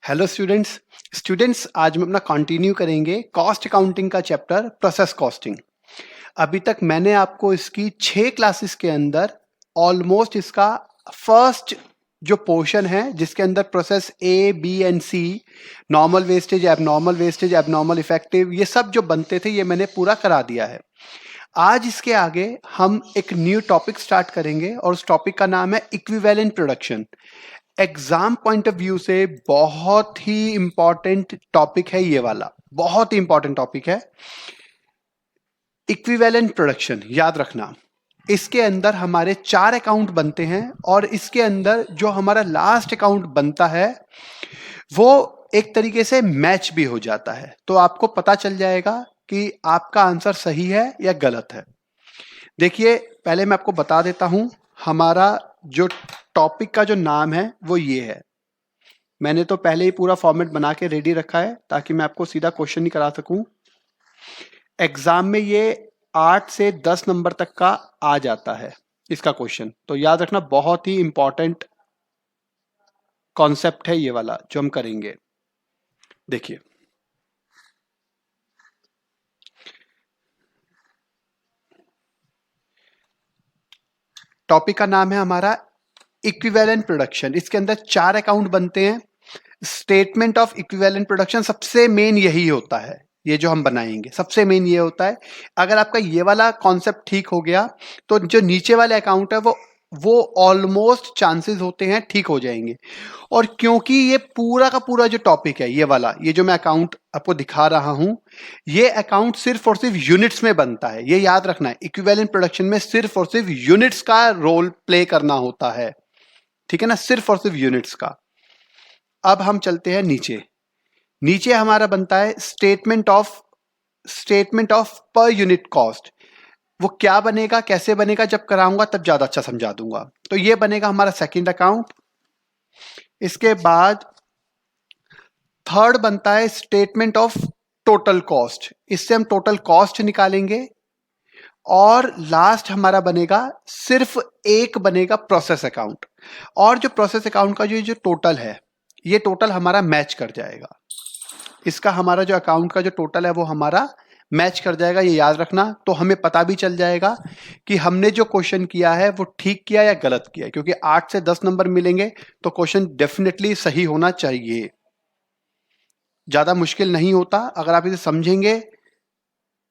Hello students आज हम अपना कंटिन्यू करेंगे कॉस्ट अकाउंटिंग का चैप्टर प्रोसेस कॉस्टिंग। अभी तक मैंने आपको इसकी 6 क्लासेस के अंदर ऑलमोस्ट इसका फर्स्ट जो पोर्शन है जिसके अंदर process A B and C, normal wastage, abnormal effective, ये सब जो बनते थे ये मैंने पूरा करा दिया है। आज इसके आगे हम एक न्यू टॉपिक स्टार्ट करेंगे और उस टॉपिक का नाम है equivalent production. Exam point of view से बहुत ही इंपॉर्टेंट टॉपिक है ये वाला, बहुत ही इंपॉर्टेंट टॉपिक है इक्विवेलेंट प्रोडक्शन। याद रखना, इसके अंदर हमारे 4 अकाउंट बनते हैं और इसके अंदर जो हमारा लास्ट अकाउंट बनता है वो एक तरीके से मैच भी हो जाता है, तो आपको पता चल जाएगा कि आपका आंसर सही है या गलत है। देखिए, पहले मैं आपको बता देता हूं हमारा जो टॉपिक का जो नाम है वो ये है। मैंने तो पहले ही पूरा फॉर्मेट बना के रेडी रखा है ताकि मैं आपको सीधा क्वेश्चन नहीं करा सकूं। एग्जाम में ये 8 से 10 नंबर तक का आ जाता है इसका क्वेश्चन, तो याद रखना बहुत ही इंपॉर्टेंट कॉन्सेप्ट है ये वाला जो हम करेंगे। देखिए, टॉपिक का नाम है हमारा इक्विवेलेंट प्रोडक्शन। इसके अंदर 4 अकाउंट बनते हैं। स्टेटमेंट ऑफ इक्विवेलेंट प्रोडक्शन सबसे मेन यही होता है, ये जो हम बनाएंगे सबसे मेन ये होता है। अगर आपका ये वाला कॉन्सेप्ट ठीक हो गया तो जो नीचे वाले अकाउंट है वो ऑलमोस्ट चांसेस होते हैं ठीक हो जाएंगे। और क्योंकि ये पूरा का पूरा जो टॉपिक है ये वाला, ये जो मैं अकाउंट आपको दिखा रहा हूं, ये अकाउंट सिर्फ और सिर्फ यूनिट्स में बनता है। ये याद रखना है, इक्विवेलेंट प्रोडक्शन में सिर्फ और सिर्फ यूनिट्स का रोल प्ले करना होता है, ठीक है ना, सिर्फ और सिर्फ यूनिट्स का। अब हम चलते हैं नीचे। नीचे हमारा बनता है statement of per unit cost. वो क्या बनेगा, कैसे बनेगा, जब कराऊंगा तब ज्यादा अच्छा समझा दूंगा। तो ये बनेगा हमारा सेकंड अकाउंट। इसके बाद थर्ड बनता है स्टेटमेंट ऑफ टोटल कॉस्ट। इससे हम टोटल कॉस्ट निकालेंगे। और लास्ट हमारा बनेगा, सिर्फ एक बनेगा प्रोसेस अकाउंट। और जो प्रोसेस अकाउंट का जो टोटल है, ये टोटल हमारा मैच कर जाएगा। इसका हमारा जो अकाउंट का जो टोटल है वो हमारा मैच कर जाएगा, ये याद रखना। तो हमें पता भी चल जाएगा कि हमने जो क्वेश्चन किया है वो ठीक किया या गलत किया, क्योंकि 8 से 10 नंबर मिलेंगे तो क्वेश्चन डेफिनेटली सही होना चाहिए। ज्यादा मुश्किल नहीं होता, अगर आप इसे समझेंगे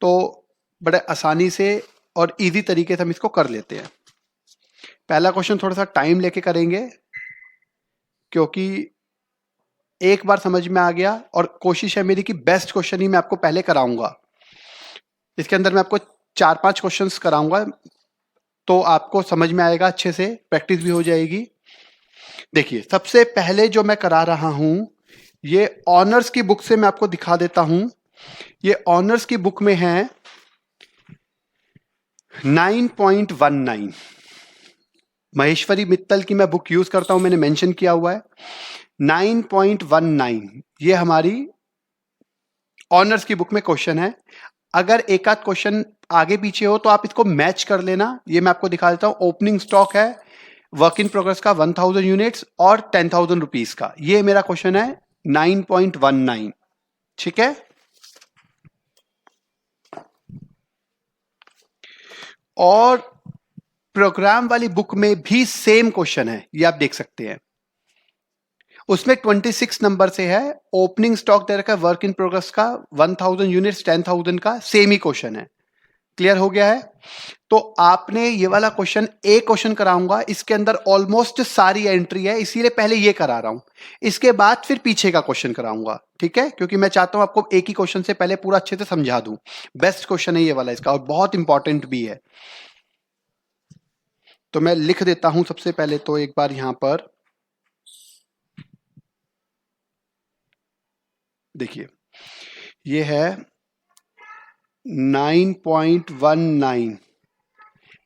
तो बड़े आसानी से और इजी तरीके से हम इसको कर लेते हैं। पहला क्वेश्चन थोड़ा सा टाइम लेके करेंगे क्योंकि एक बार समझ में आ गया, और कोशिश है मेरी कि बेस्ट क्वेश्चन ही मैं आपको पहले कराऊंगा। इसके अंदर मैं आपको 4-5 क्वेश्चंस कराऊंगा तो आपको समझ में आएगा, अच्छे से प्रैक्टिस भी हो जाएगी। देखिए, सबसे पहले जो मैं करा रहा हूं ये ऑनर्स की बुक से मैं आपको दिखा देता हूं। ये ऑनर्स की बुक में है 9.19। महेश्वरी मित्तल की मैं बुक यूज करता हूं, मैंने मेंशन किया हुआ है 9.19। ये हमारी ऑनर्स की बुक में क्वेश्चन है। अगर एक आध क्वेश्चन आगे पीछे हो तो आप इसको मैच कर लेना। ये मैं आपको दिखा देता हूं। ओपनिंग स्टॉक है वर्क इन प्रोग्रेस का 1000 यूनिट्स और 10,000 रुपीज का। ये मेरा क्वेश्चन है 9.19, ठीक है। और प्रोग्राम वाली बुक में भी सेम क्वेश्चन है, ये आप देख सकते हैं। उसमें 26 नंबर से है, ओपनिंग स्टॉक दे रखा है वर्क इन प्रोग्रेस का 1000 यूनिट्स 10,000 का, सेम ही क्वेश्चन है। क्लियर हो गया है। तो आपने ये वाला क्वेश्चन, एक क्वेश्चन कराऊंगा, इसके अंदर ऑलमोस्ट सारी एंट्री है, इसीलिए पहले ये करा रहा हूं। इसके बाद फिर पीछे का क्वेश्चन कराऊंगा, ठीक है, क्योंकि मैं चाहता हूं आपको एक ही क्वेश्चन से पहले पूरा अच्छे से समझा दूं। बेस्ट क्वेश्चन है ये वाला इसका, और बहुत इंपॉर्टेंट भी है। तो मैं लिख देता हूं सबसे पहले तो एक बार यहां पर देखिए, ये है 9.19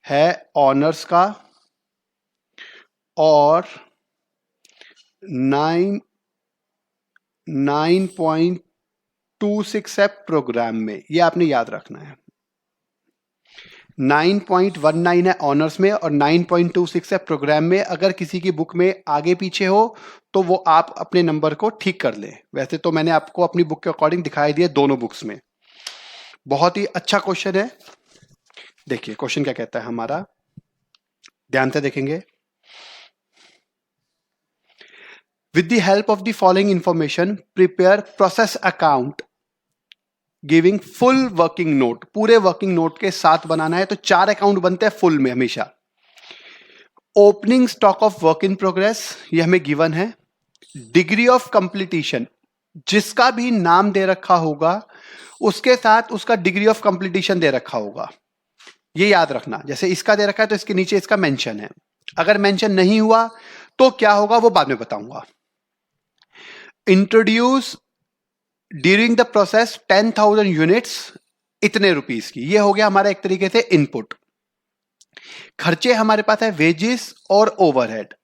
है ऑनर्स का, और 9.26 है प्रोग्राम में। ये आपने याद रखना है। 9.19 है ऑनर्स में और 9.26 है प्रोग्राम में। अगर किसी की बुक में आगे पीछे हो तो वो आप अपने नंबर को ठीक कर लें। वैसे तो मैंने आपको अपनी बुक के अकॉर्डिंग दिखाई दिया दोनों बुक्स में। बहुत ही अच्छा क्वेश्चन है। देखिए क्वेश्चन क्या कहता है हमारा, ध्यान से देखेंगे। With the help of the following information prepare process account giving full working note. पूरे वर्किंग नोट के साथ बनाना है, तो 4 अकाउंट बनते हैं फुल में हमेशा। Opening stock of work in progress ये हमें गिवन है। डिग्री ऑफ कंप्लीटिशन, जिसका भी नाम दे रखा होगा उसके साथ उसका डिग्री ऑफ कंप्लीटिशन दे रखा होगा, ये याद रखना। जैसे इसका दे रखा है तो इसके नीचे इसका मेंशन है। अगर मेंशन नहीं हुआ तो क्या होगा वो बाद में बताऊंगा। Introduce during the process 10,000 units इतने रुपीस की, ये हो गया हमारा एक तरीके से इनपुट। खर्चे हमारे पास है वेजेस और ओवरहेड,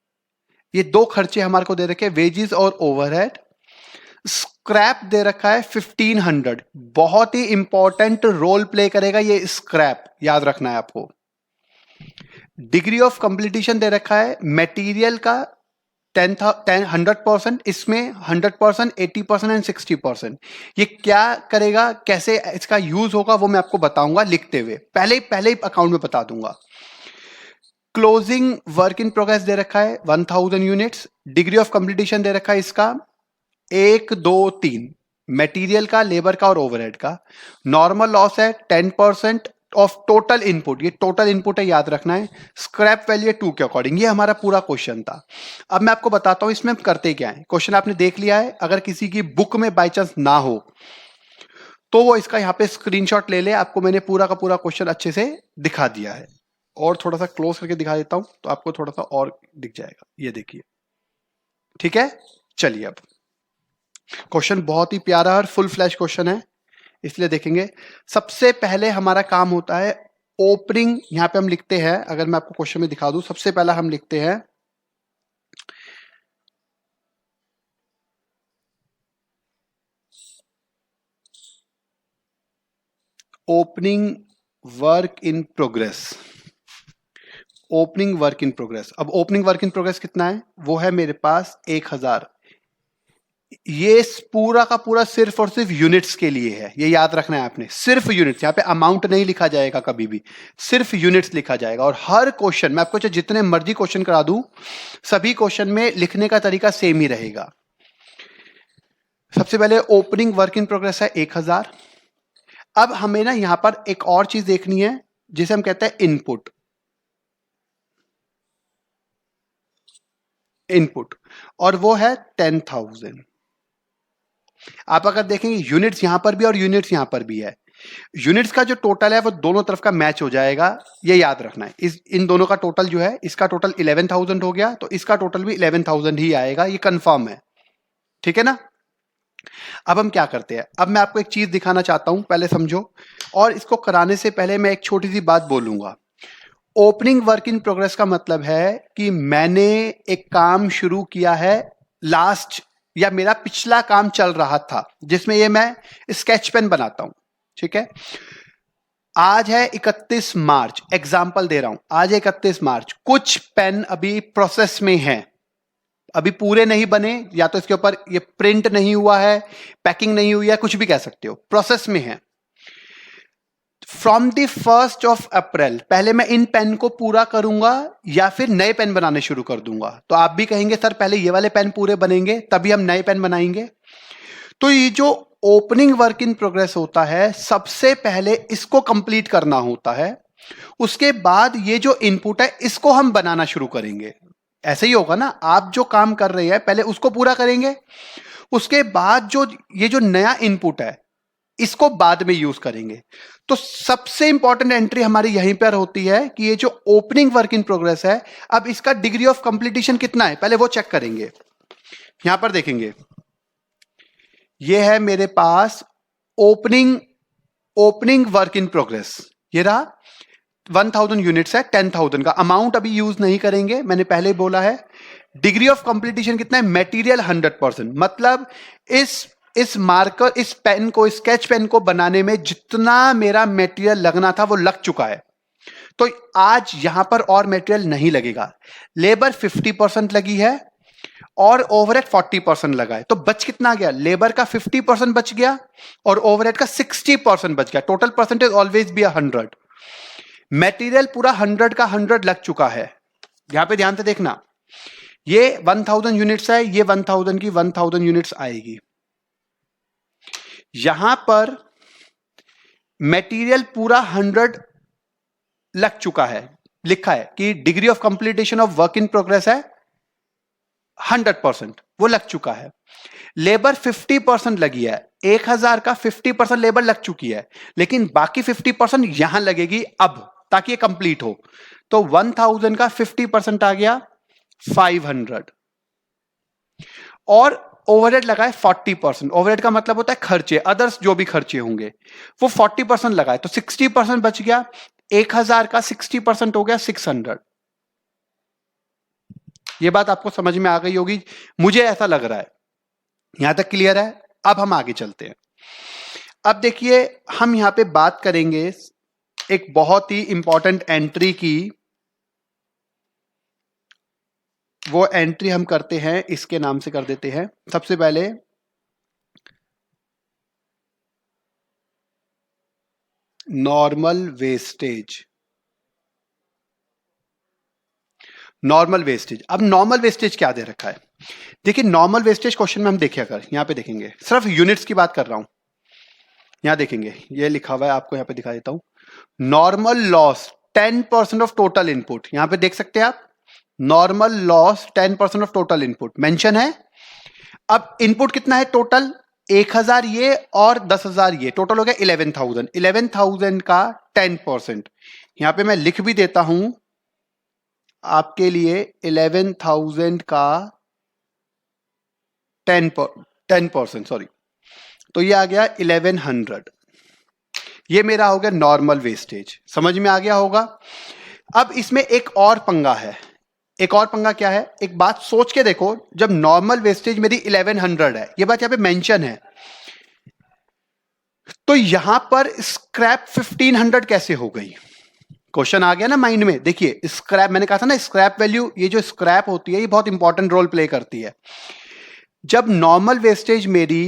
ये 2 खर्चे हमारे को दे रखे, वेजेस और ओवरहेड। स्क्रैप दे रखा है 1500, बहुत ही इंपॉर्टेंट रोल प्ले करेगा ये स्क्रैप, याद रखना है आपको। डिग्री ऑफ कंप्लीटिशन दे रखा है मटेरियल का 100%, इसमें 100%, 80% एंड 60%। ये क्या करेगा, कैसे इसका यूज होगा वो मैं आपको बताऊंगा लिखते हुए, पहले ही अकाउंट में बता दूंगा। क्लोजिंग वर्क इन प्रोग्रेस दे रखा है 1000 यूनिट्स। डिग्री ऑफ कंप्लीटिशन दे रखा है इसका 1, 2, 3, मटेरियल का, लेबर का और ओवरहेड का। नॉर्मल लॉस है 10% ऑफ टोटल इनपुट, ये टोटल इनपुट है, याद रखना है। स्क्रैप वैल्यू 2 के अकॉर्डिंग। ये हमारा पूरा क्वेश्चन था। अब मैं आपको बताता हूं इसमें हम करते क्या है। क्वेश्चन आपने देख लिया है, अगर किसी की बुक में बाय चांस ना हो तो वो इसका यहां पे स्क्रीनशॉट ले ले। आपको मैंने पूरा का पूरा क्वेश्चन अच्छे से दिखा दिया है, और थोड़ा सा क्लोज करके दिखा देता हूं तो आपको थोड़ा सा और दिख जाएगा। ये देखिए, ठीक है। चलिए अब क्वेश्चन बहुत ही प्यारा और फुल फ्लैश क्वेश्चन है, इसलिए देखेंगे। सबसे पहले हमारा काम होता है ओपनिंग, यहां पे हम लिखते हैं, अगर मैं आपको क्वेश्चन में दिखा दूं, सबसे पहला हम लिखते हैं opening work in progress. Opening work in progress, अब ओपनिंग वर्क इन प्रोग्रेस कितना है, वो है मेरे पास 1000। ये पूरा का पूरा सिर्फ और सिर्फ यूनिट्स के लिए है, ये याद रखना है आपने, सिर्फ यूनिट्स। यहां पे अमाउंट नहीं लिखा जाएगा कभी भी, सिर्फ यूनिट्स लिखा जाएगा। और हर क्वेश्चन मैं आपको चाहे जितने मर्जी क्वेश्चन करा दूं, सभी क्वेश्चन में लिखने का तरीका सेम ही रहेगा। सबसे पहले ओपनिंग वर्क इन प्रोग्रेस है 1000। अब हमें ना यहां पर एक और चीज देखनी है जिसे हम कहते हैं इनपुट। इनपुट और वो है 10,000। आप अगर देखेंगे यूनिट्स यहां पर भी और यूनिट्स यहां पर भी है, यूनिट्स का जो टोटल है वो दोनों तरफ का मैच हो जाएगा, ये याद रखना है। इन दोनों का टोटल जो है, इसका टोटल 11,000 हो गया तो इसका टोटल भी 11,000 ही आएगा, ये कंफर्म है, ठीक है ना। अब हम क्या करते हैं, अब मैं आपको एक चीज दिखाना चाहता हूं, पहले समझो। और इसको कराने से पहले मैं एक छोटी सी बात बोलूंगा। ओपनिंग वर्क इन प्रोग्रेस का मतलब है कि मैंने एक काम शुरू किया है लास्ट, या मेरा पिछला काम चल रहा था जिसमें ये मैं स्केच पेन बनाता हूं, ठीक है। आज है 31 मार्च, एग्जाम्पल दे रहा हूं, आज है 31 मार्च। कुछ पेन अभी प्रोसेस में है, अभी पूरे नहीं बने, या तो इसके ऊपर ये प्रिंट नहीं हुआ है, पैकिंग नहीं हुई है, कुछ भी कह सकते हो, प्रोसेस में है। From the 1st of April पहले मैं इन पेन को पूरा करूंगा या फिर नए पेन बनाने शुरू कर दूंगा। तो आप भी कहेंगे सर पहले ये वाले पेन पूरे बनेंगे तभी हम नए पेन बनाएंगे। तो ये जो ओपनिंग वर्क इन प्रोग्रेस होता है, सबसे पहले इसको कंप्लीट करना होता है, उसके बाद ये जो इनपुट है इसको हम बनाना शुरू करेंगे। ऐसे ही होगा ना, आप जो काम कर रहे हैं पहले उसको पूरा करेंगे, उसके बाद जो ये जो नया इनपुट है इसको बाद में यूज करेंगे। तो सबसे इंपॉर्टेंट एंट्री हमारी यहीं पर होती है कि ये जो ओपनिंग वर्क इन प्रोग्रेस है, अब इसका डिग्री ऑफ कंप्लीटिशन कितना है पहले वो चेक करेंगे। यहां पर देखेंगे, ये है मेरे पास ओपनिंग वर्क इन प्रोग्रेस, ये रहा 1000 यूनिट्स है, 10,000 का अमाउंट अभी यूज नहीं करेंगे, मैंने पहले बोला है। डिग्री ऑफ कंप्लीटिशन कितना है, मटेरियल 100%, मतलब इस मार्कर, इस पेन को, स्केच पेन को बनाने में जितना मेरा मटेरियल लगना था वो लग चुका है। तो आज यहां पर और मटेरियल नहीं लगेगा, लेबर 50% लगी है और ओवरहेड 40% लगा है, तो बच कितना गया? लेबर का 50% बच गया और ओवरहेड का 60% बच गया। Total percentage always be 100। Material पूरा 100 का 100 लग चुका है। यहां पे ध्यान से देखना, ये 1000 यूनिट्स है, ये 1000 की 1000 यूनिट्स आएगी। यहां पर मटेरियल पूरा 100 लग चुका है, लिखा है कि degree of completion of work in progress है 100%, वो लग चुका है। लेबर 50% लगी है, 1000 का 50% लेबर लग चुकी है, लेकिन बाकी 50% यहां लगेगी अब, ताकि ये कंप्लीट हो। तो 1000 का 50% आ गया 500 और ओवरहेड लगा है 40%। ओवरहेड का मतलब होता है खर्चे, अदर्स जो भी खर्चे होंगे, वो 40% लगा है, तो 60% बच गया। 1000 का 60% हो गया 600। ये बात आपको समझ में आ गई होगी, मुझे ऐसा लग रहा है। यहां तक क्लियर है? अब हम आगे चलते हैं। अब देखिए, हम यहां पे बात करेंगे एक बहुत ही इंपॉर्टेंट एंट्री की। वो एंट्री हम करते हैं, इसके नाम से कर देते हैं। सबसे पहले नॉर्मल वेस्टेज। नॉर्मल वेस्टेज, अब नॉर्मल वेस्टेज क्या दे रखा है? देखिए, नॉर्मल वेस्टेज क्वेश्चन में हम देखें, अगर यहां पे देखेंगे, सिर्फ यूनिट्स की बात कर रहा हूं। यहां देखेंगे, ये लिखा हुआ है, आपको यहां पे दिखा देता हूं। Normal loss 10% of total input, यहां पे देख सकते हैं आप, normal loss 10% of total input mention है। अब इनपुट कितना है टोटल? 1000 ये और 10000 ये, टोटल हो गया 11000। 11000 का 10%, यहां पे मैं लिख भी देता हूं आपके लिए, 11000 का 10%, सॉरी, तो ये आ गया 1100। ये मेरा हो गया नॉर्मल वेस्टेज, समझ में आ गया होगा। अब इसमें एक और पंगा है। एक और पंगा क्या है? एक बात सोच के देखो, जब नॉर्मल वेस्टेज मेरी 1100 है, ये बात यहां पे मेंशन है, तो यहां पर स्क्रैप 1500 कैसे हो गई? क्वेश्चन आ गया ना माइंड में। देखिए, स्क्रैप, मैंने कहा था ना, स्क्रैप वैल्यू, ये जो स्क्रैप होती है, ये बहुत इंपॉर्टेंट रोल प्ले करती है। जब नॉर्मल वेस्टेज मेरी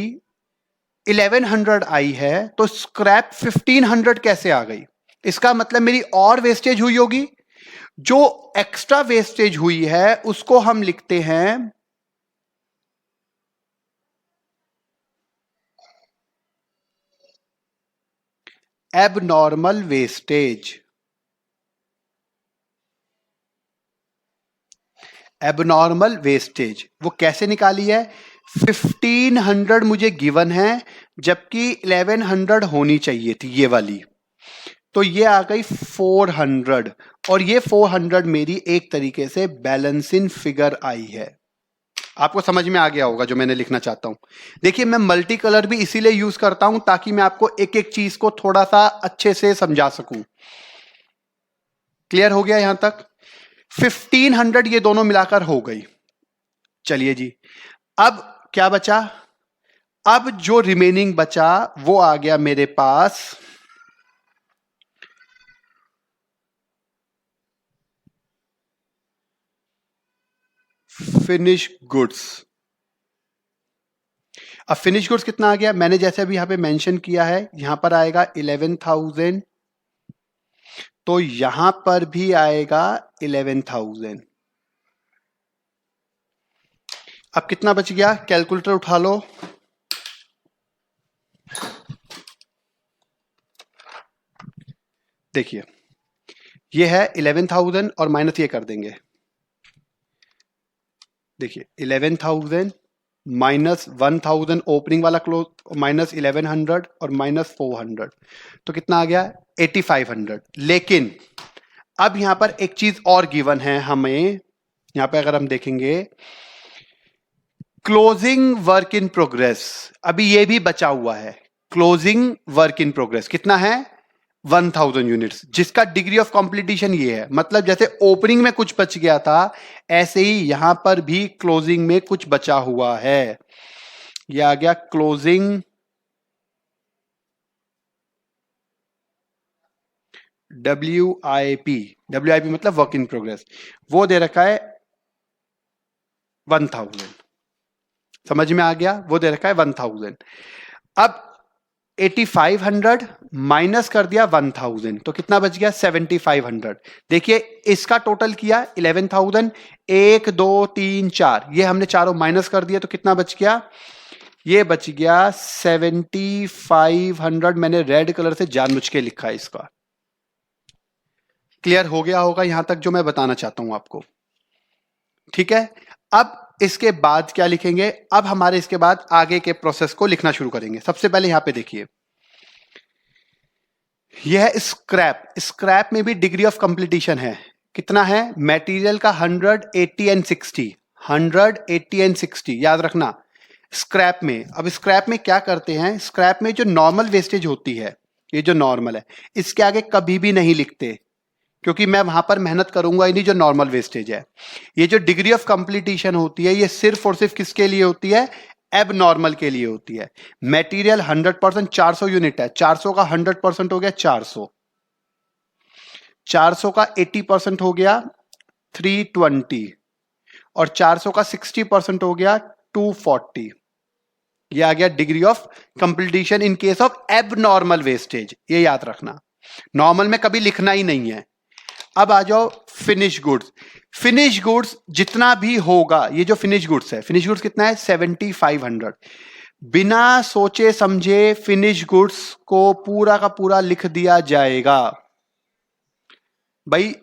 1100 आई है, तो स्क्रैप 1500 कैसे आ गई? इसका मतलब मेरी और वेस्टेज हुई होगी। जो एक्स्ट्रा वेस्टेज हुई है उसको हम लिखते हैं एबनॉर्मल वेस्टेज। एबनॉर्मल वेस्टेज वो कैसे निकाली है? 1500 मुझे गिवन है, जबकि 1100 होनी चाहिए थी, ये वाली, तो ये आ गई 400, और ये 400 मेरी एक तरीके से बैलेंसिंग फिगर आई है। आपको समझ में आ गया होगा जो मैंने लिखना चाहता हूं। देखिए, मैं मल्टी कलर भी इसीलिए यूज करता हूं ताकि मैं आपको एक एक चीज को थोड़ा सा अच्छे से समझा सकूं। क्लियर हो गया यहां तक? 1500 ये दोनों मिलाकर हो गई। चलिए जी, अब क्या बचा? अब जो रिमेनिंग बचा वो आ गया मेरे पास फिनिश गुड्स। अब फिनिश गुड्स कितना आ गया? मैंने जैसे अभी यहां पे मेंशन किया है, यहां पर आएगा 11000, तो यहां पर भी आएगा 11000। अब कितना बच गया? कैलकुलेटर उठा लो। देखिए, ये है 11000 और माइनस ये कर देंगे। देखिए, 11000 माइनस 1000 ओपनिंग वाला क्लोज, माइनस 1100 और माइनस 400, तो कितना आ गया? 8500। लेकिन अब यहां पर एक चीज और गिवन है हमें। यहां पे अगर हम देखेंगे, क्लोजिंग वर्क इन प्रोग्रेस, अभी ये भी बचा हुआ है। क्लोजिंग वर्क इन प्रोग्रेस कितना है? 1000 यूनिट्स, जिसका डिग्री ऑफ कॉम्प्लीटेशन ये है। मतलब जैसे ओपनिंग में कुछ बच गया था, ऐसे ही यहां पर भी क्लोजिंग में कुछ बचा हुआ है। ये आ गया क्लोजिंग WIP मतलब वर्क इन प्रोग्रेस, वो दे रखा है 1000। समझ में आ गया? वो दे रखा है 1000। अब 8500 माइनस कर दिया 1000 तो कितना बच गया? 7500। देखिए इसका टोटल किया 11000, 1 2 3 4, ये हमने चारों माइनस कर दिया तो कितना बच गया? ये बच गया 7500। मैंने रेड कलर से जानबूझ के लिखा है इसका। क्लियर हो गया होगा यहां तक जो मैं बताना चाहता हूं आपको? ठीक है। अब इसके बाद क्या लिखेंगे? अब हमारे इसके बाद आगे के प्रोसेस को लिखना शुरू करेंगे। सबसे पहले यहां पे देखिए, यह है स्क्रैप। स्क्रैप में भी डिग्री ऑफ कंप्लीटिशन है। कितना है? मटेरियल का 100, 80 एंड 60। 100, 80 एंड 60 याद रखना स्क्रैप में। अब स्क्रैप में क्या करते हैं? स्क्रैप में जो नॉर्मल वेस्टेज होती है, ये जो नॉर्मल है, इसके आगे कभी भी नहीं लिखते, क्योंकि मैं वहां पर मेहनत करूंगा ही नहीं जो नॉर्मल वेस्टेज है। ये जो डिग्री ऑफ कंप्लीटिशन होती है, ये सिर्फ और सिर्फ किसके लिए होती है? एब नॉर्मल के लिए होती है। मटेरियल 100%, 400 यूनिट है, 400 का 100% हो गया 400, 400 का 80% हो गया 320, और 400 का 60% हो गया 240। ये आ गया degree of completion in case of abnormal wastage. ये याद रखना, नॉर्मल में कभी लिखना ही नहीं है। अब आ जाओ फिनिश गुड्स। फिनिश गुड्स जितना भी होगा, ये जो फिनिश गुड्स है, फिनिश गुड्स कितना है? 7500। बिना सोचे समझे फिनिश गुड्स को पूरा का पूरा लिख दिया जाएगा। भाई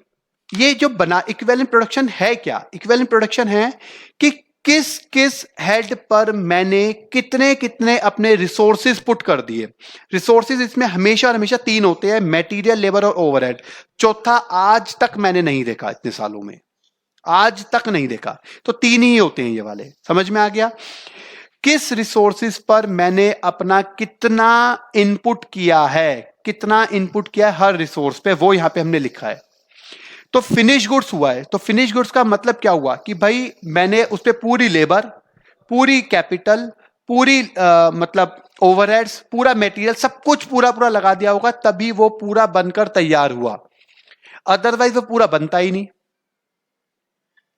ये जो बना इक्विवेलेंट प्रोडक्शन है क्या? इक्विवेलेंट प्रोडक्शन है कि किस किस हेड पर मैंने कितने कितने अपने रिसोर्सेज पुट कर दिए। रिसोर्सेज इसमें हमेशा और हमेशा 3 होते हैं, मटेरियल, लेबर और ओवरहेड। चौथा आज तक मैंने नहीं देखा, इतने सालों में आज तक नहीं देखा। तो 3 ही होते हैं ये वाले। समझ में आ गया? किस रिसोर्सेज पर मैंने अपना कितना इनपुट किया है, कितना इनपुट किया है हर रिसोर्स पे, वो यहां पे हमने लिखा है। तो फिनिश गुड्स हुआ है। तो फिनिश गुड्स का मतलब क्या हुआ कि भाई मैंने उस पर पूरी लेबर, पूरी कैपिटल, पूरी मतलब ओवरहेड्स, पूरा मटेरियल, सब कुछ पूरा पूरा लगा दिया होगा, तभी वो पूरा बनकर तैयार हुआ। अदरवाइज वो पूरा बनता ही नहीं।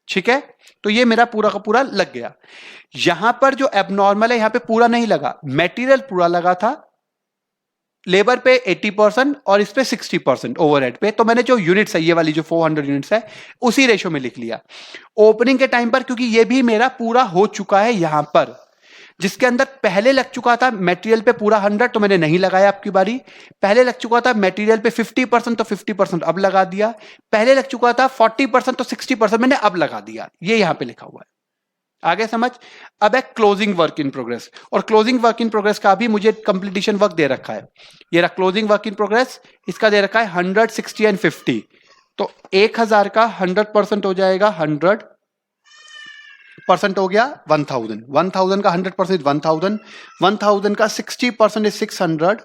ठीक है? तो ये मेरा पूरा का पूरा लग गया। यहां पर जो एबनॉर्मल है, यहां पे पूरा नहीं लगा, मटेरियल पूरा लगा था, लेबर पे 80% और इस पे 60% ओवरहेड पे। तो मैंने जो यूनिट्स है, ये वाली जो 400 यूनिट्स है, उसी रेशो में लिख लिया। ओपनिंग के टाइम पर, क्योंकि ये भी मेरा पूरा हो चुका है यहां पर, जिसके अंदर पहले लग चुका था मटेरियल पे पूरा 100, तो मैंने नहीं लगाया। आपकी बारी। पहले लग चुका था मटेरियल पे 50%, तो 50% अब लगा दिया। पहले लग चुका था 40%, तो 60% मैंने अब लगा दिया। ये यहां पे लिखा हुआ है। आगे समझ? अब है क्लोजिंग वर्क इन प्रोग्रेस, और क्लोजिंग वर्क इन प्रोग्रेस का भी मुझे कंप्लीटिशन वर्क दे रखा है। ये रहा क्लोजिंग वर्क इन प्रोग्रेस, इसका दे रखा है 100, 60 एंड 50। तो 1000 का 100% हो जाएगा 100% हो गया 1000, 1000 का 100% 1000, 1000 का 60% is 600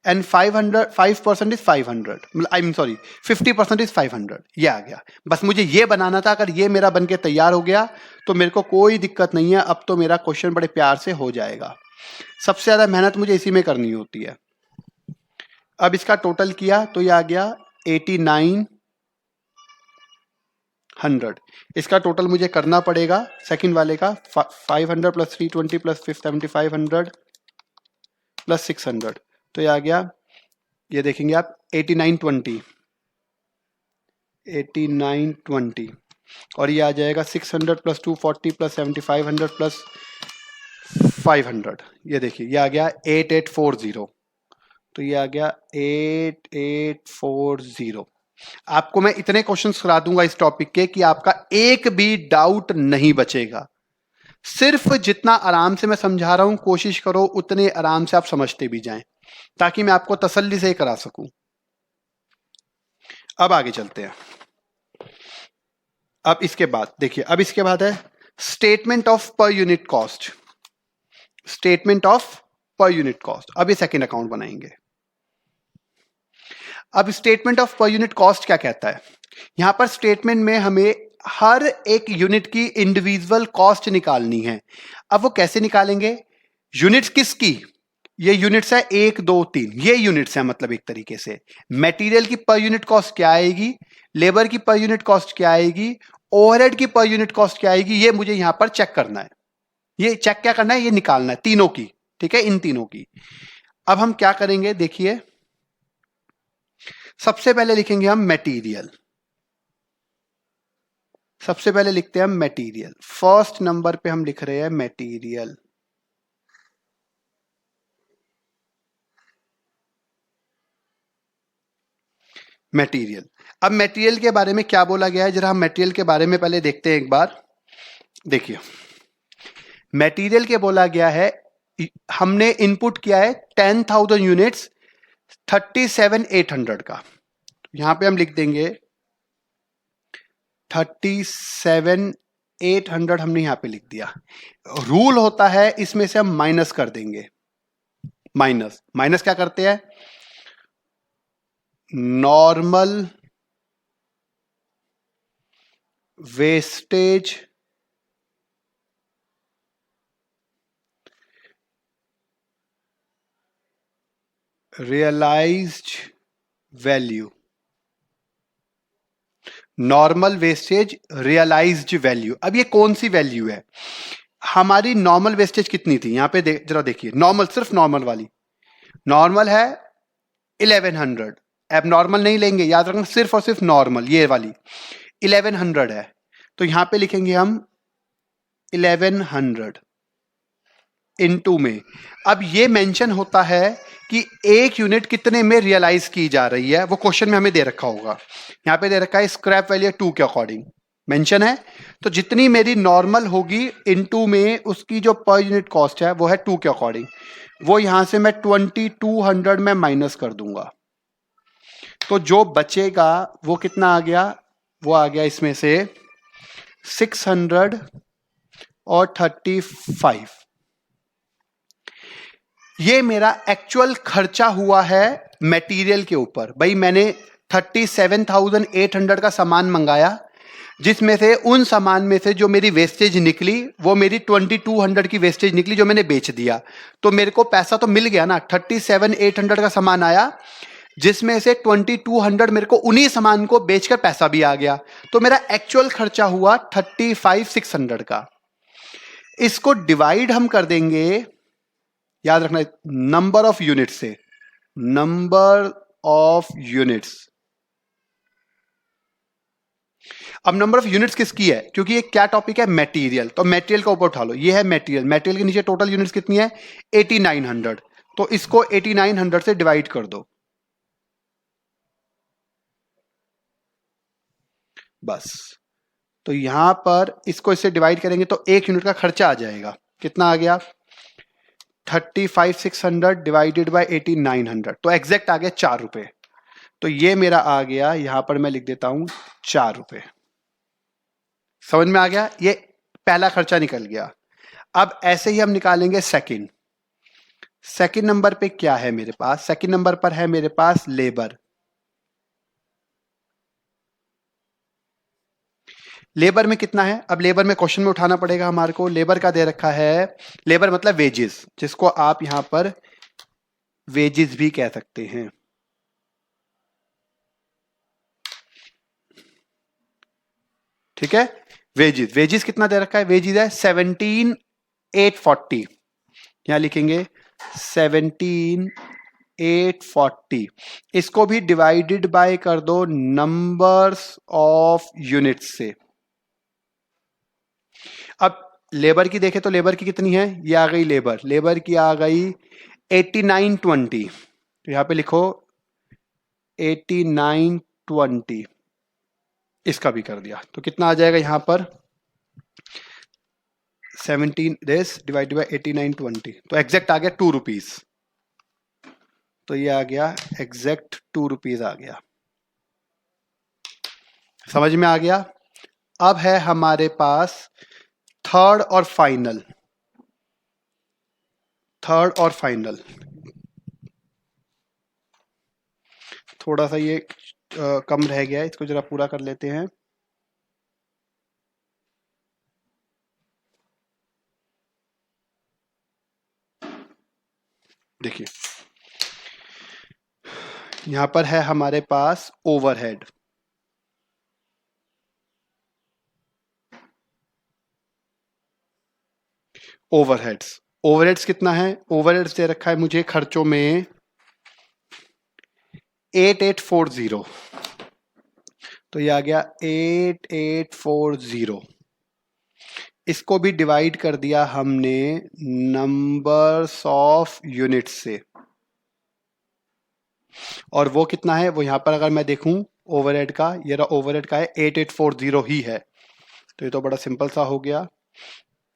and 5% is 500, I mean sorry 50% is 500। ये आ गया। बस मुझे ये बनाना था। अगर ये मेरा बनके तैयार हो गया तो मेरे को कोई दिक्कत नहीं है। अब तो मेरा क्वेश्चन बड़े प्यार से हो जाएगा। सबसे ज्यादा मेहनत मुझे इसी में करनी होती है। अब इसका टोटल किया तो ये आ गया 8900। इसका टोटल मुझे करना पड़ेगा सेकंड वाले का 500 प्लस 320 प्लस 7500 प्लस 600। तो ये आ गया, ये देखेंगे आप 8920, और ये आ जाएगा 600 प्लस 240 प्लस 7500 प्लस 500। ये देखिए ये आ गया 8840। तो ये आ गया 8840। आपको मैं इतने क्वेश्चंस करा दूंगा इस टॉपिक के कि आपका एक भी डाउट नहीं बचेगा। सिर्फ जितना आराम से मैं समझा रहा हूं, कोशिश करो उतने आराम से आप समझते भी जाएं, ताकि मैं आपको तसल्ली से करा सकूं। अब आगे चलते हैं। अब इसके बाद देखिए, अब इसके बाद है statement of per unit cost. Statement of per unit cost. अब ये सेकेंड अकाउंट बनाएंगे। अब statement of per unit cost क्या कहता है? यहां पर स्टेटमेंट में हमें हर एक यूनिट की इंडिविजुअल कॉस्ट निकालनी है। अब वो कैसे निकालेंगे? यूनिट्स किसकी? ये यूनिट्स है 1 2 3, ये यूनिट्स है मतलब एक तरीके से। मटेरियल की पर यूनिट कॉस्ट क्या आएगी, लेबर की पर यूनिट कॉस्ट क्या आएगी, ओवरहेड की पर यूनिट कॉस्ट क्या आएगी, ये मुझे यहां पर चेक करना है। ये चेक क्या करना है, ये निकालना है तीनों की, ठीक है, इन तीनों की। अब हम क्या करेंगे देखिए, सबसे पहले लिखेंगे हम मटेरियल। सबसे पहले लिखते हैं हम मटेरियल, फर्स्ट नंबर पे हम लिख रहे हैं मटेरियल। मटेरियल, अब मटेरियल के बारे में क्या बोला गया है, जरा हम मटेरियल के बारे में पहले देखते हैं एक बार। देखिए मटेरियल के बोला गया है, हमने इनपुट किया है 10,000 यूनिट्स 37,800 का। यहां पे हम लिख देंगे 37,800 हमने यहां पे लिख दिया। रूल होता है इसमें से हम माइनस कर देंगे, माइनस माइनस क्या करते हैं, normal wastage realised value, normal wastage realised value. अब ये कौन सी वैल्यू है, हमारी नॉर्मल वेस्टेज कितनी थी, यहां पे जरा देखिए, नॉर्मल सिर्फ नॉर्मल वाली, नॉर्मल है 1100, अब नॉर्मल नहीं लेंगे, याद रखना सिर्फ और सिर्फ नॉर्मल ये वाली 1100 है। तो यहां पे लिखेंगे हम 1100 इनटू में। अब ये मेंशन होता है कि एक यूनिट कितने में रियलाइज की जा रही है, वो क्वेश्चन में हमें दे रखा होगा। यहां पे दे रखा है स्क्रैप वैल्यू 2 के अकॉर्डिंग मेंशन है, तो जितनी मेरी नॉर्मल होगी इनटू में उसकी जो पर यूनिट कॉस्ट है वो है 2 के अकॉर्डिंग, वो यहां से मैं 2200 में माइनस कर दूंगा। तो जो बचेगा वो कितना आ गया, वो आ गया इसमें से 600 और 35। ये मेरा एक्चुअल खर्चा हुआ है मटेरियल के ऊपर। भाई मैंने 37,800 का सामान मंगाया, जिसमें से उन सामान में से जो मेरी वेस्टेज निकली वो मेरी 2200 की वेस्टेज निकली जो मैंने बेच दिया। तो मेरे को पैसा तो मिल गया ना, 37,800 का सामान आया जिसमें से 2200 मेरे को उन्हीं सामान को बेचकर पैसा भी आ गया। तो मेरा एक्चुअल खर्चा हुआ 35,600 का। इसको डिवाइड हम कर देंगे, याद रखना, नंबर ऑफ यूनिट्स से, नंबर ऑफ यूनिट्स। अब नंबर ऑफ यूनिट्स किसकी है, क्योंकि ये क्या टॉपिक है, मटेरियल, तो मटेरियल का ऊपर उठा लो, ये है मटेरियल। मटेरियल के नीचे टोटल यूनिट्स कितनी है 8900, तो इसको 8900 से डिवाइड कर दो बस। तो यहां पर इसको इससे डिवाइड करेंगे तो एक यूनिट का खर्चा आ जाएगा, कितना आ गया 35,600 डिवाइडेड बाय 8900, तो एग्जैक्ट आ गया 4 रुपए। तो ये मेरा आ गया, यहां पर मैं लिख देता हूं 4 रुपए। समझ में आ गया, ये पहला खर्चा निकल गया। अब ऐसे ही हम निकालेंगे सेकंड। सेकंड नंबर पे क्या है मेरे पास, सेकंड नंबर पर है मेरे पास लेबर। लेबर में कितना है, अब लेबर में क्वेश्चन में उठाना पड़ेगा हमारे को। लेबर का दे रखा है, लेबर मतलब वेजेस, जिसको आप यहां पर वेजेस भी कह सकते हैं, ठीक है। वेजेस, वेजेस कितना दे रखा है, वेजेस है 17,840, यहां लिखेंगे 17,840। इसको भी डिवाइडेड बाय कर दो नंबर्स ऑफ यूनिट्स से। अब लेबर की देखें तो लेबर की कितनी है, ये आ गई लेबर, लेबर की आ गई 8920, तो यहां पे लिखो 8920, इसका भी कर दिया तो कितना आ जाएगा यहां पर 17 दिस डिवाइडेड बाय 8920, तो एग्जैक्ट आ गया 2 रुपीज। तो ये आ गया एग्जैक्ट 2 रुपीज आ गया। समझ में आ गया। अब है हमारे पास थर्ड और फाइनल, थर्ड और फाइनल। थोड़ा सा ये कम रह गया है, इसको जरा पूरा कर लेते हैं। देखिए यहां पर है हमारे पास ओवरहेड, ओवरहेड्स कितना है, ओवरहेड्स दे रखा है मुझे खर्चों में 8840, तो ये आ गया 8840। इसको भी डिवाइड कर दिया हमने नंबर्स ऑफ यूनिट्स से, और वो कितना है, वो यहां पर अगर मैं देखूं ओवरहेड का, ये रहा ओवरहेड का है 8840 ही है, तो ये तो बड़ा सिंपल सा हो गया।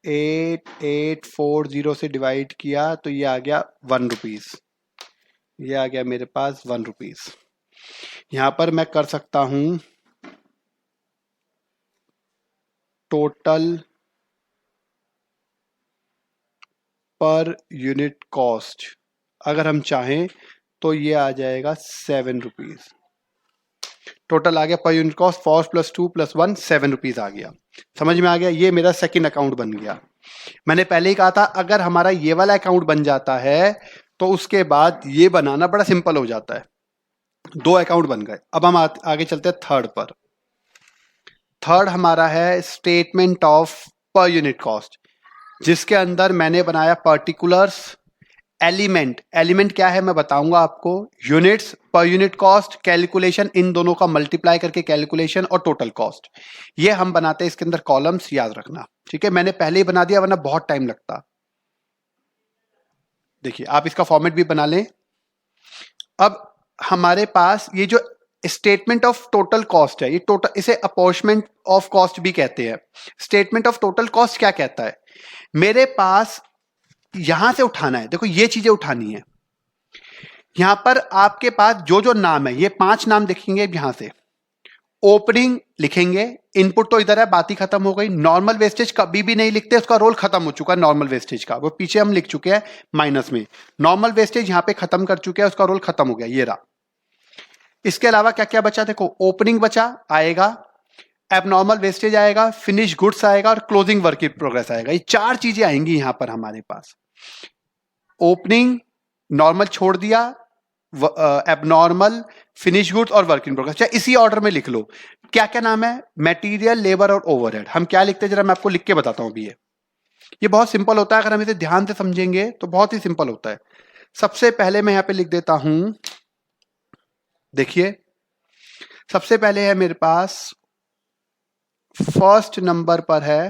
8840 से डिवाइड किया तो ये आ गया 1 रुपीज, ये आ गया मेरे पास 1 रुपीज। यहां पर मैं कर सकता हूं टोटल पर यूनिट कॉस्ट, अगर हम चाहें तो ये आ जाएगा 7 रुपीज। टोटल आ गया पर यूनिट कॉस्ट 4 + 2 + 1 7 रुपीज आ गया। समझ में आ गया, ये मेरा सेकंड अकाउंट बन गया। मैंने पहले ही कहा था अगर हमारा ये वाला अकाउंट बन जाता है तो उसके बाद ये बनाना बड़ा सिंपल हो जाता है। 2 अकाउंट बन गए। अब हम आगे चलते हैं थर्ड पर। थर्ड हमारा है statement of per unit cost, जिसके अंदर मैंने बनाया पर्टिकुलर्स, एलिमेंट क्या है मैं बताऊंगा आपको, units, per unit cost, calculation, इन दोनों का मल्टीप्लाई करके कैलकुलेशन, और टोटल कॉस्ट। ये हम बनाते हैं इसके अंदर कॉलम्स, याद रखना, ठीक है। मैंने पहले ही बना दिया वरना बहुत टाइम लगता। देखिए आप इसका फॉर्मेट भी बना लें। अब हमारे पास ये जो स्टेटमेंट ऑफ टोटल कॉस्ट है, ये टोटल, इसे अपॉर्चमेंट ऑफ कॉस्ट भी कहते हैं। स्टेटमेंट ऑफ टोटल कॉस्ट क्या कहता है, मेरे पास यहां से उठाना है, देखो ये चीजें उठानी है। यहां पर आपके पास जो जो नाम है, ये 5 नाम लिखेंगे यहां से। ओपनिंग लिखेंगे, इनपुट तो इधर है, बात ही खत्म हो गई। नॉर्मल वेस्टेज कभी भी नहीं लिखते, उसका रोल खत्म हो चुका है नॉर्मल वेस्टेज का, वो पीछे हम लिख चुके हैं माइनस में। नॉर्मल वेस्टेज यहां पे खत्म कर चुके हैं, उसका रोल खत्म हो गया, ये रहा। इसके अलावा क्या क्या बचा, देखो ओपनिंग बचा आएगा, एबनॉर्मल वेस्टेज आएगा, फिनिश गुड्स आएगा, और क्लोजिंग वर्क इन प्रोग्रेस आएगा। ये 4 चीजें आएंगी यहां पर हमारे पास। ओपनिंग, नॉर्मल छोड़ दिया, एबनॉर्मल, फिनिश गुड्स और वर्क इन प्रोग्रेस, चाहे इसी ऑर्डर में लिख लो। क्या क्या नाम है, मटेरियल, लेबर और ओवरहेड। हम क्या लिखते हैं जरा मैं आपको लिख के बताता हूं अभी। ये बहुत सिंपल होता है, अगर हम इसे ध्यान से समझेंगे तो बहुत ही सिंपल होता है। सबसे पहले मैं यहां पे लिख देता हूं, देखिए सबसे पहले है मेरे पास फर्स्ट नंबर पर है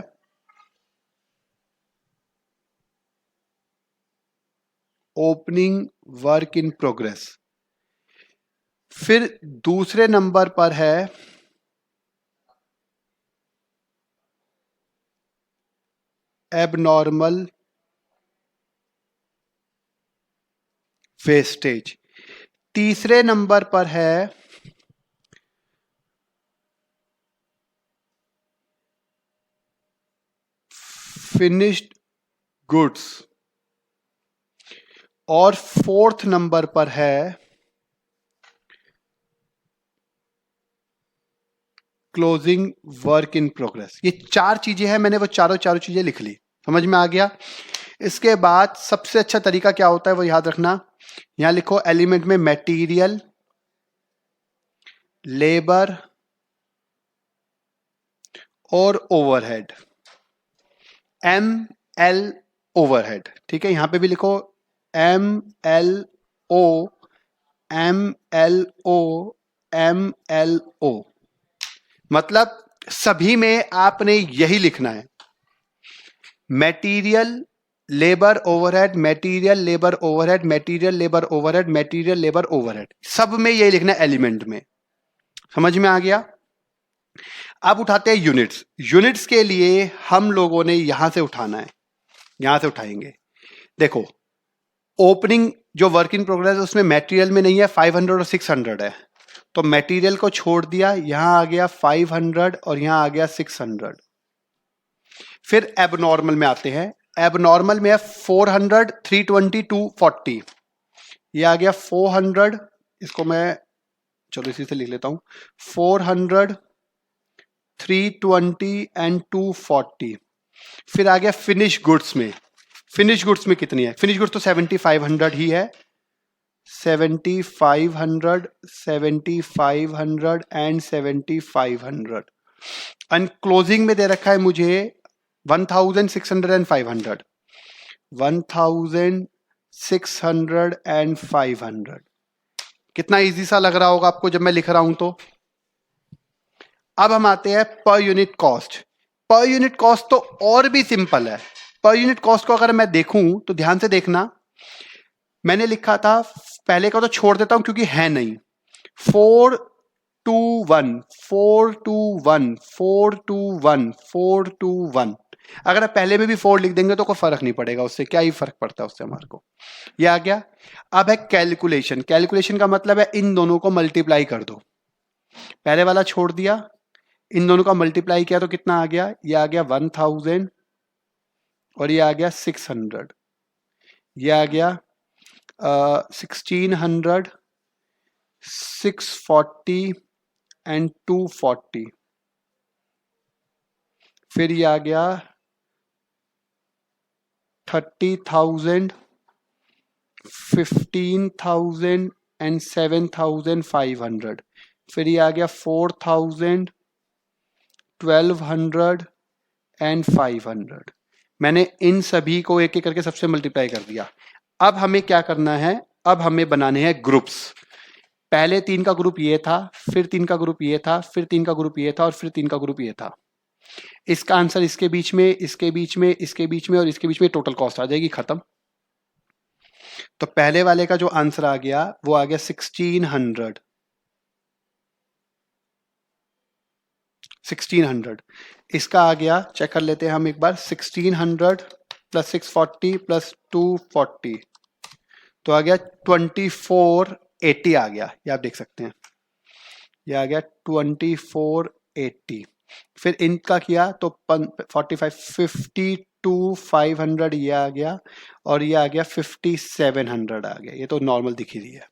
ओपनिंग वर्क इन प्रोग्रेस, फिर दूसरे नंबर पर है एबनॉर्मल वेस्टेज, तीसरे नंबर पर है फिनिश्ड गुड्स, और फोर्थ नंबर पर है क्लोजिंग वर्क इन प्रोग्रेस। ये 4 चीजें हैं, मैंने वो चारों चीजें लिख ली, समझ में आ गया। इसके बाद सबसे अच्छा तरीका क्या होता है वो याद रखना, यहां लिखो एलिमेंट में मटेरियल, लेबर और ओवरहेड, ML ओवरहेड, ठीक है। यहां पे भी लिखो MLO, MLO, MLO, मतलब सभी में आपने यही लिखना है, material, labour, overhead, material, labour, overhead, material, labour, overhead, material, labour, overhead, सब में यही लिखना है एलिमेंट में। समझ में आ गया। अब उठाते हैं यूनिट्स। यूनिट्स के लिए हम लोगों ने यहां से उठाना है, यहां से उठाएंगे। देखो ओपनिंग जो वर्क इन प्रोग्रेस है उसमें मटेरियल में नहीं है, 500 और 600 है, तो मटेरियल को छोड़ दिया, यहां आ गया 500 और यहां आ गया 600। फिर एबनॉर्मल में आते हैं, एबनॉर्मल में है 400, 320, 240, ये आ गया 400, इसको मैं चलो इसी से लिख लेता हूं, 400, 320 एंड 240। फिर आ गया फिनिश गुड्स में फिनिश गुड्स में कितनी है? फिनिश गुड्स तो 7500 ही है, 7500, 7500 एंड 7500 एंड क्लोजिंग में दे रखा है मुझे 1600 एंड 500, 1600 एंड 500। कितना इजी सा लग रहा होगा आपको जब मैं लिख रहा हूं तो। अब हम आते हैं per unit cost. Per unit cost तो और भी सिंपल है। पर यूनिट कॉस्ट को अगर मैं देखूं तो ध्यान से देखना, मैंने लिखा था पहले का तो छोड़ देता हूं क्योंकि है नहीं, 421 421 421 421। अगर आप पहले में भी 4 लिख देंगे तो कोई फर्क नहीं पड़ेगा, उससे क्या ही फर्क पड़ता है उससे हमारे को। ये आ गया। अब है कैलकुलेशन। कैलकुलेशन का मतलब है इन दोनों को मल्टीप्लाई कर दो। पहले वाला छोड़ दिया, इन दोनों का मल्टीप्लाई किया तो कितना आ गया? ये आ गया 1000 और ये आ गया 600। ये आ गया 1600, 640 एंड 240। फिर ये आ गया 30,000, 15,000 एंड 7,500। फिर ये आ गया 4,000, 1200 एंड 500। मैंने इन सभी को एक एक करके सबसे मल्टीप्लाई कर दिया। अब हमें क्या करना है? अब हमें बनाने हैं ग्रुप्स। पहले 3 का ग्रुप ये था, फिर 3 का ग्रुप ये था, फिर 3 का ग्रुप ये था और फिर 3 का ग्रुप ये था। इसका आंसर इसके बीच में, इसके बीच में, इसके बीच में और इसके बीच में टोटल कॉस्ट आ जाएगी, खत्म। तो पहले वाले का जो आंसर आ गया वो आ गया 1600। 1600 इसका आ गया, चेक कर लेते हैं हम एक बार। 1600 प्लस 640 प्लस 240 तो आ गया 2480 आ गया। ये आप देख सकते हैं, ये आ गया 2480। फिर इनका किया तो 45 52,500 ये आ गया और ये आ गया 5700 आ गया। ये तो नॉर्मल दिख ही रही है।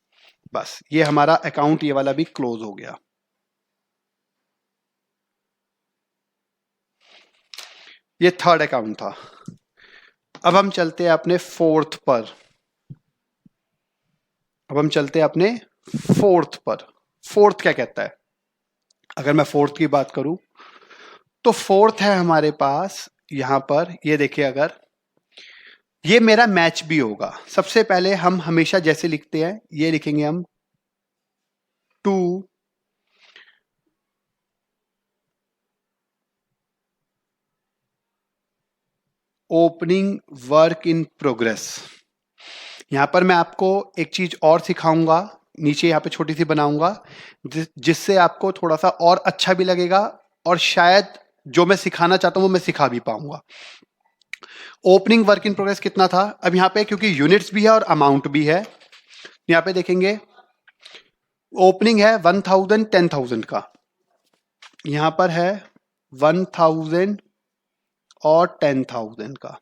बस ये हमारा अकाउंट ये वाला भी क्लोज हो गया। ये थर्ड अकाउंट था। अब हम चलते हैं अपने फोर्थ पर। अब हम चलते हैं अपने फोर्थ पर। फोर्थ क्या कहता है? अगर मैं फोर्थ की बात करूं तो फोर्थ है हमारे पास यहां पर, ये देखिए, अगर ये मेरा मैच भी होगा। सबसे पहले हम हमेशा जैसे लिखते हैं, ये लिखेंगे हम 2 ओपनिंग वर्क इन प्रोग्रेस। यहां पर मैं आपको एक चीज और सिखाऊंगा, नीचे यहां पे छोटी सी बनाऊंगा जिससे आपको थोड़ा सा और अच्छा भी लगेगा और शायद जो मैं सिखाना चाहता हूं वो मैं सिखा भी पाऊंगा। ओपनिंग वर्क इन प्रोग्रेस कितना था? अब यहां पे क्योंकि यूनिट्स भी है और अमाउंट भी है, यहां पे देखेंगे ओपनिंग है 1000 10,000 का, यहां पर है 1000 और 10,000 का,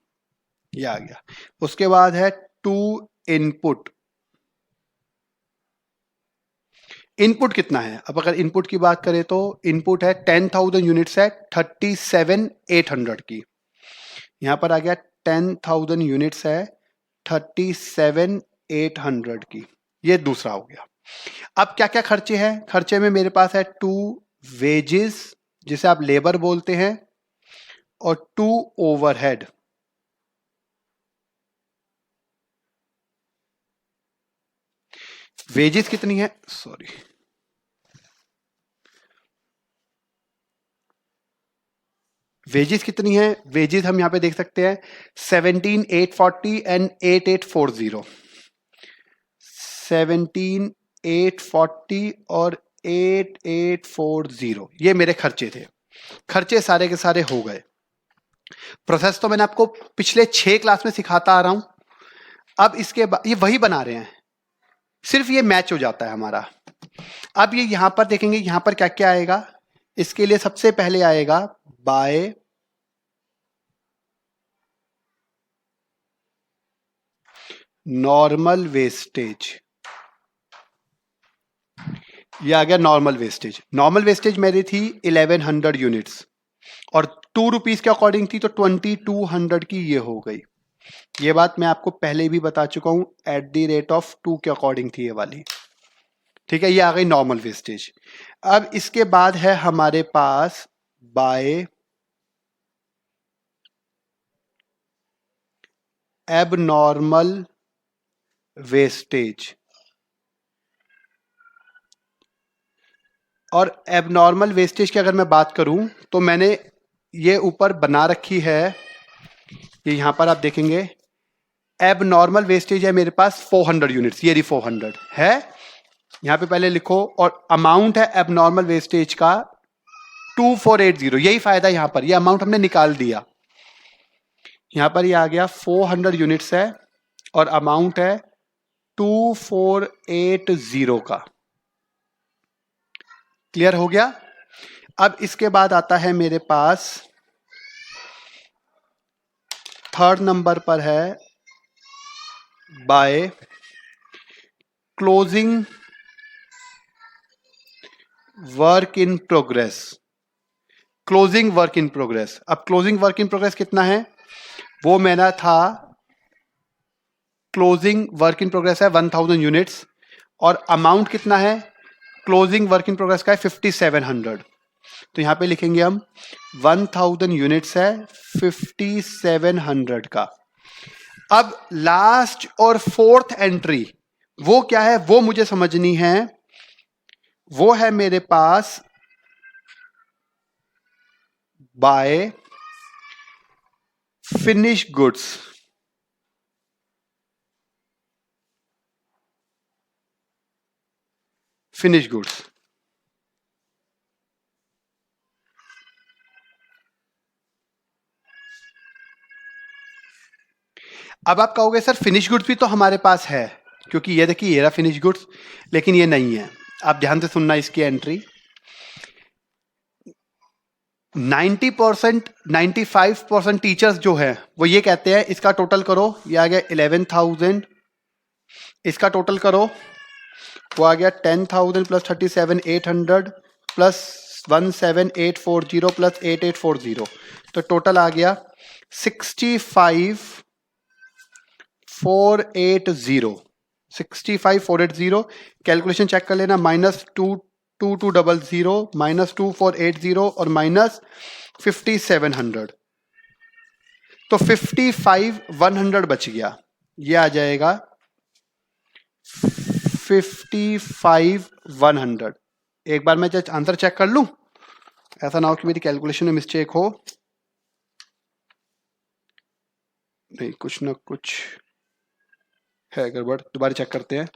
ये आ गया। उसके बाद है 2 इनपुट। इनपुट कितना है? अब अगर इनपुट की बात करें तो इनपुट है 10,000 यूनिट्स है 37,800 की। यहां पर आ गया 10,000 यूनिट्स है 37,800 की। ये दूसरा हो गया। अब क्या क्या खर्चे हैं? खर्चे में मेरे पास है 2 वेजेस जिसे आप लेबर बोलते हैं और 2 ओवरहेड। वेजेस कितनी है? सॉरी, वेजेस कितनी है? वेजेस हम यहां पे देख सकते हैं 17,840 एंड 8,840। 17,840 और 8,840 ये मेरे खर्चे थे। खर्चे सारे के सारे हो गए। प्रोसेस तो मैंने आपको पिछले 6 क्लास में सिखाता आ रहा हूं। अब इसके बाद ये वही बना रहे हैं, सिर्फ ये मैच हो जाता है हमारा। अब ये यहां पर देखेंगे, यहां पर क्या क्या आएगा? इसके लिए सबसे पहले आएगा बाय नॉर्मल वेस्टेज। ये आ गया नॉर्मल वेस्टेज। नॉर्मल वेस्टेज मेरी थी 1100 यूनिट्स और 2 रुपीज के अकॉर्डिंग थी तो 2200 की ये हो गई। ये बात मैं आपको पहले भी बता चुका हूं, @2 के अकॉर्डिंग थी ये वाली। ठीक है, ये आ गई नॉर्मल वेस्टेज। अब इसके बाद है हमारे पास बाय एबनॉर्मल वेस्टेज। और एबनॉर्मल वेस्टेज की अगर मैं बात करूं तो मैंने ये ऊपर बना रखी है, ये यहां पर आप देखेंगे एबनॉर्मल वेस्टेज है मेरे पास 400 यूनिट्स, ये 400 है, यहां पे पहले लिखो। और अमाउंट है एबनॉर्मल वेस्टेज का 2480, यही फायदा यहां पर, ये अमाउंट हमने निकाल दिया। यहां पर ये आ गया 400 यूनिट्स है और अमाउंट है 2480 का। क्लियर हो गया। अब इसके बाद आता है मेरे पास थर्ड नंबर पर है by closing work in progress. Closing work in progress, अब क्लोजिंग वर्क इन प्रोग्रेस कितना है वो मैंने था, क्लोजिंग वर्क इन प्रोग्रेस है 1000 यूनिट्स और अमाउंट कितना है क्लोजिंग वर्क इन प्रोग्रेस का है 5700। तो यहां पे लिखेंगे हम 1000 यूनिट्स है 5700 का। अब लास्ट और फोर्थ एंट्री वो क्या है वो मुझे समझनी है, वो है मेरे पास by finish goods. Finish goods, अब आप कहोगे सर फिनिश गुड्स भी तो हमारे पास है, क्योंकि ये देखिए ये रहा फिनिश गुड्स, लेकिन ये नहीं है। आप ध्यान से सुनना इसकी एंट्री। 90% 95% टीचर्स जो है वो ये कहते हैं इसका टोटल करो, ये आ गया 11,000, इसका टोटल करो वो आ गया 10,000 प्लस 37,800 प्लस 17,840 प्लस 8,840, तो टोटल आ गया 65,480। 65,480 कैलकुलेशन चेक कर लेना, -22,200 -2480 और -5700, तो 55,100 बच गया। ये आ जाएगा 55,100। एक बार मैं आंसर चेक कर लूं, ऐसा ना हो कि मेरी कैलकुलेशन में मिस्टेक हो। नहीं, कुछ ना कुछ है गड़बड़, दोबारा चेक करते हैं।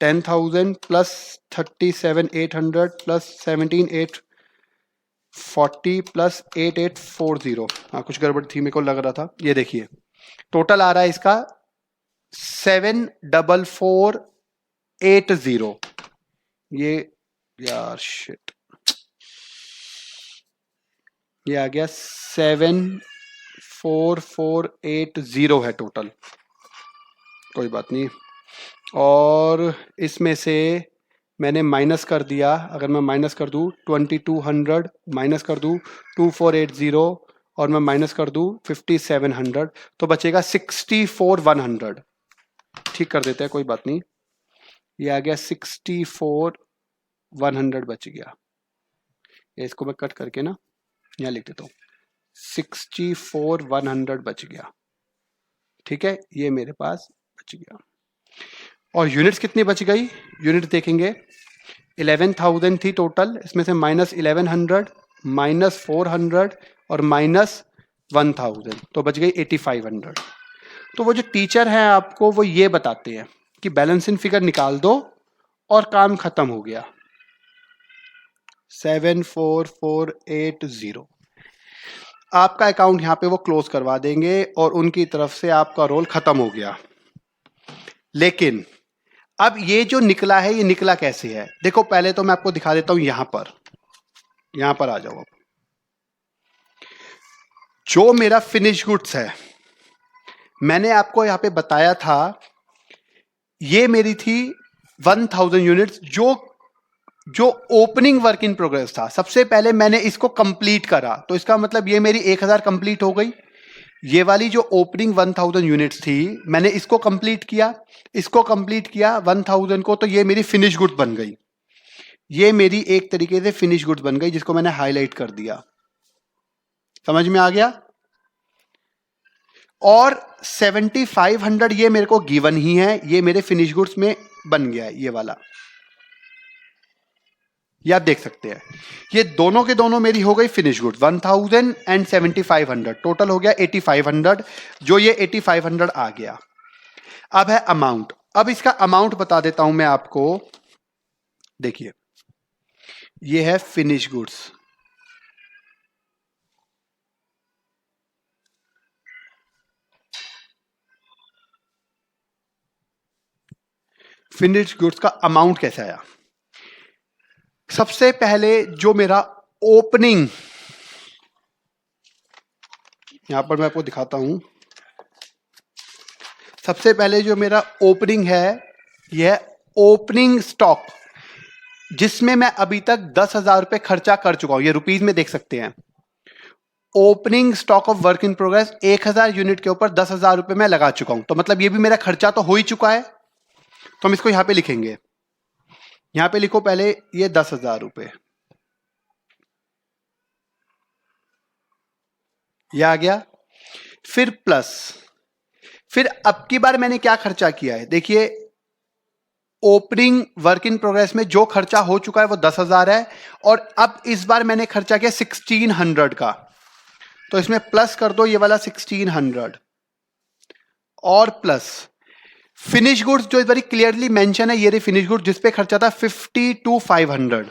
10,000 प्लस 37,800 प्लस 17,840 प्लस 8,840, हाँ कुछ गड़बड़ थी मेरे को लग रहा था। ये देखिए टोटल आ रहा है इसका 7,4,480। ये यार शिट, ये आ गया 7,4,480 है टोटल, कोई बात नहीं। और इसमें से मैंने माइनस कर दिया, अगर मैं माइनस कर दूं 2200 माइनस कर दूं 2480 और मैं माइनस कर दूं 5700, तो बचेगा 64,100। ठीक कर देते हैं, कोई बात नहीं। ये आ गया 64,100 बच गया। इसको मैं कट करके ना यहाँ लिख देता हूँ, 64,100 बच गया। ठीक है, ये मेरे पास बच गया। और यूनिट्स कितनी बच गई, यूनिट देखेंगे 11,000 थी टोटल, इसमें से -1100 -400 और -1000, तो बच गई 8500। तो वो जो टीचर हैं आपको वो ये बताते हैं कि बैलेंसिंग फिगर निकाल दो और काम खत्म हो गया। 7,4,480 आपका अकाउंट यहां पे वो क्लोज करवा देंगे और उनकी तरफ से आपका रोल खत्म हो गया। लेकिन अब ये जो निकला है ये निकला कैसे है, देखो पहले तो मैं आपको दिखा देता हूं। यहां पर आ जाओ। अब जो मेरा फिनिश गुड्स है, मैंने आपको यहां पे बताया था ये मेरी थी 1000 यूनिट्स, जो ओपनिंग वर्क इन प्रोग्रेस था। सबसे पहले मैंने इसको कंप्लीट करा, तो इसका मतलब ये मेरी 1000 कंप्लीट हो गई। ये वाली जो ओपनिंग 1000 यूनिट्स थी, मैंने इसको कंप्लीट किया 1000 को, तो ये मेरी फिनिश गुड्स बन गई। ये मेरी एक तरीके से फिनिश गुड्स बन गई, जिसको मैंने हाईलाइट कर दिया। समझ में आ गया? और 7500 ये मेरे को गिवन ही है, ये मेरे फिनिश गुड्स में बन गया है ये वाला, ये आप देख सकते हैं। ये दोनों के दोनों मेरी हो गई फिनिश गुड्स 1000 एंड 7500, टोटल हो गया 8500, जो ये 8500 आ गया। अब है अमाउंट। अब इसका अमाउंट बता देता हूं मैं आपको। देखिए, ये है फिनिश गुड्स, फिनिश गुड्स का अमाउंट कैसे आया। सबसे पहले जो मेरा ओपनिंग, यहां पर मैं आपको दिखाता हूं, सबसे पहले जो मेरा ओपनिंग है, यह ओपनिंग स्टॉक, जिसमें मैं अभी तक 10,000 रुपए खर्चा कर चुका हूं। ये रुपीज में देख सकते हैं। Opening stock of work in progress 1000 unit के ऊपर 10,000 रुपए मैं लगा चुका हूं, तो मतलब ये भी मेरा खर्चा तो हो ही चुका है। तो हम इसको यहां पे लिखेंगे, यहां पे लिखो पहले ये 10,000 रुपए, ये आ गया। फिर प्लस, फिर अब की बार मैंने क्या खर्चा किया है, देखिए ओपनिंग वर्क इन प्रोग्रेस में जो खर्चा हो चुका है वो 10,000 है, और अब इस बार मैंने खर्चा किया 1600 का, तो इसमें प्लस कर दो ये वाला 1600, और प्लस फिनिश गुड्स जो इस बार क्लियरली मेंशन है, ये रही फिनिश गुड्स, जिसपे खर्चा था 52,500,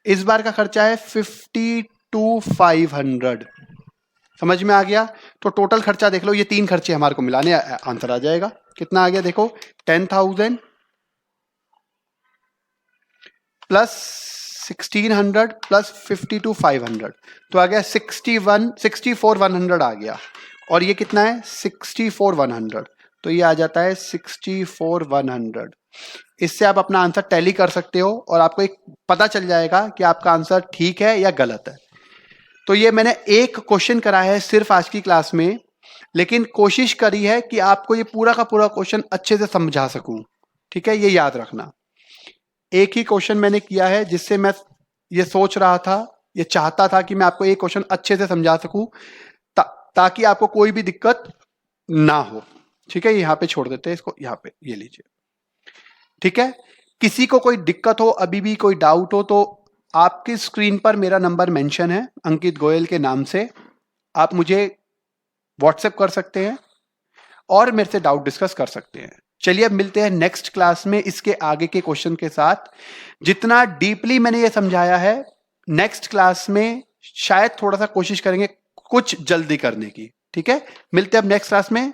इस बार का खर्चा है 52,500। समझ में आ गया? तो टोटल खर्चा देख लो, ये तीन खर्चे हमारे को मिलाने आंसर आ जाएगा। कितना आ गया देखो, 10,000 प्लस 1600 प्लस 52,500, तो आ गया 64,100 आ गया। और ये कितना है 64,100, तो ये आ जाता है 64,100। इससे आप अपना आंसर टैली कर सकते हो और आपको एक पता चल जाएगा कि आपका आंसर ठीक है या गलत है। तो ये मैंने एक क्वेश्चन करा है सिर्फ आज की क्लास में, लेकिन कोशिश करी है कि आपको ये पूरा का पूरा क्वेश्चन अच्छे से समझा सकूं। ठीक है, ये याद रखना। एक ही क्वेश्चन मैंने किया है, जिससे मैं ये सोच रहा था, ये चाहता था कि मैं आपको एक क्वेश्चन अच्छे से समझा सकूं, ताकि आपको कोई भी दिक्कत ना हो। ठीक है, यहां पे छोड़ देते हैं इसको, यहां पे ये लीजिए। ठीक है, किसी को कोई दिक्कत हो, अभी भी कोई डाउट हो, तो आपकी स्क्रीन पर मेरा नंबर मेंशन है अंकित गोयल के नाम से, आप मुझे व्हाट्सएप कर सकते हैं और मेरे से डाउट डिस्कस कर सकते हैं। चलिए अब मिलते हैं नेक्स्ट क्लास में इसके आगे के क्वेश्चन के साथ। जितना डीपली मैंने ये समझाया है, नेक्स्ट क्लास में शायद थोड़ा सा कोशिश करेंगे कुछ जल्दी करने की। ठीक है, मिलते हैं अब नेक्स्ट क्लास में।